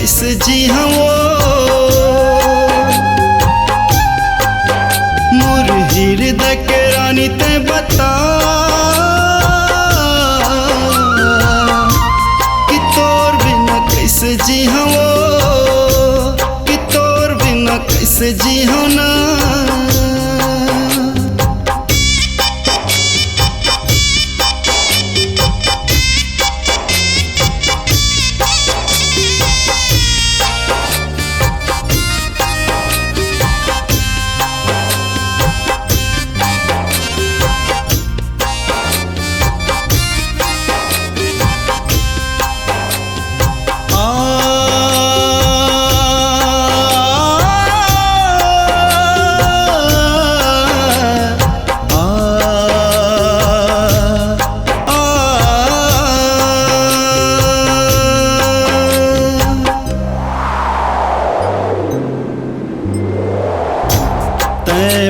कैसे जी वो मोर हृदय के रानी ते बता कि तोर बिना कैसे जी वो कि तोर बिना कैसे जी हो ना।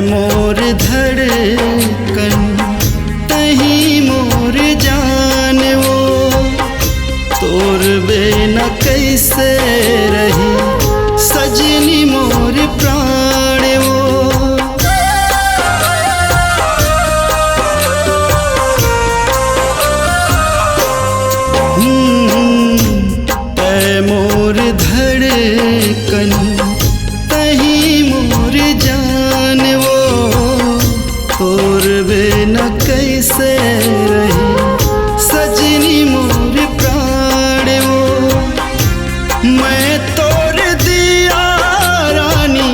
मोर धड़कन तही मोर जान वो तोर बिना कैसे रही सजनी मोर प्राण वो। तै मोर धड़कन तही मोर जान वो तोर बिना कैसे रही सजनी मोर प्राण वो। मैं तोर दिया रानी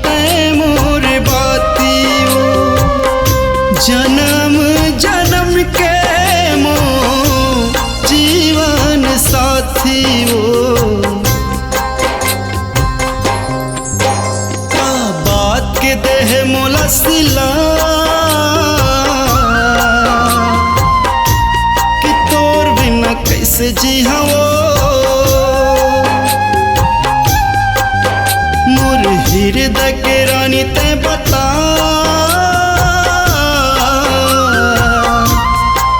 ऐ मोर बाती वो जन्म जन्म के मो जीवन साथी वो। बात के देह मोला सिला कि तोर बिना कैसे जी वो मोर हृदय के रानी ते बता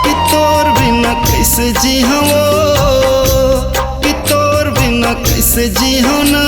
कि तोर बिना कैसे जी वो कि तोर बिना कैसे जी हो ना।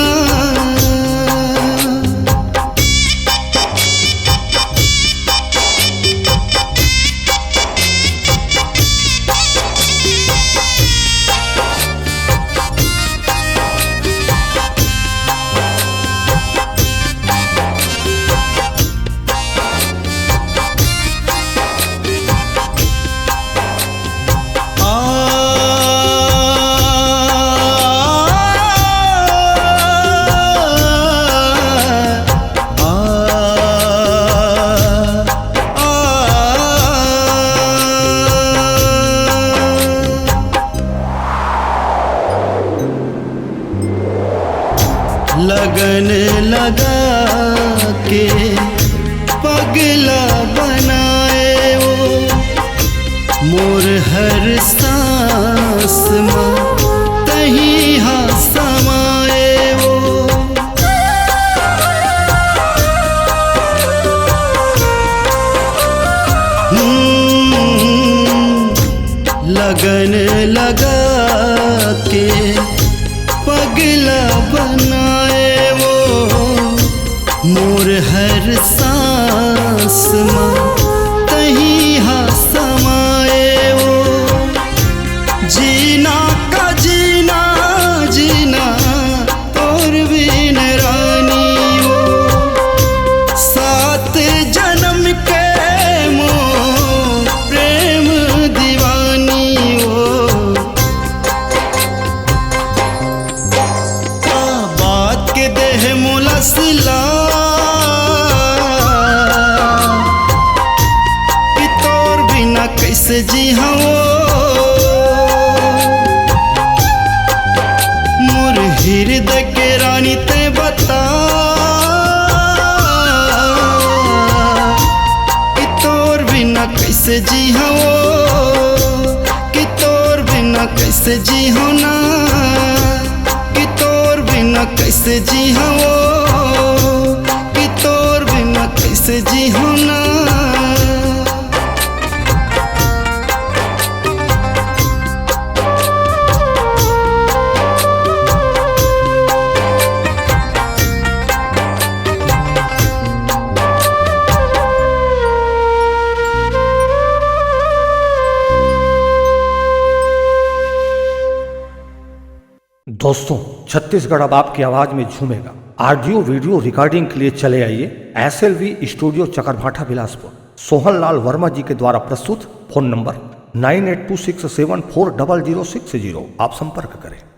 लगन लगा के पगला बनाए वो मोर हर सांस में तही हाँ समाए वो। लगन लगा के पगला बनाए वो मोर हर सांस में तही हाँ समाए वो। जीना का जीना जीना तोर बिन रानी वो सात जन्म के मो प्रेम दीवानी वो। बात के देह मोला सिला कि तोर बिना कैसे जी वो मोर हृदय के रानी ते बता कि तोर बिना कैसे जी वो कि तोर बिना कैसे जी हो ना। कि तोर बिना कैसे जी वो कि तोर बिना कैसे जी हो ना। दोस्तों, छत्तीसगढ़ अब आपकी आवाज में झूमेगा। ऑडियो वीडियो रिकॉर्डिंग के लिए चले आइए SLV स्टूडियो चकरभाठा बिलासपुर। सोहन लाल वर्मा जी के द्वारा प्रस्तुत। Phone number 9826740060। आप संपर्क करें।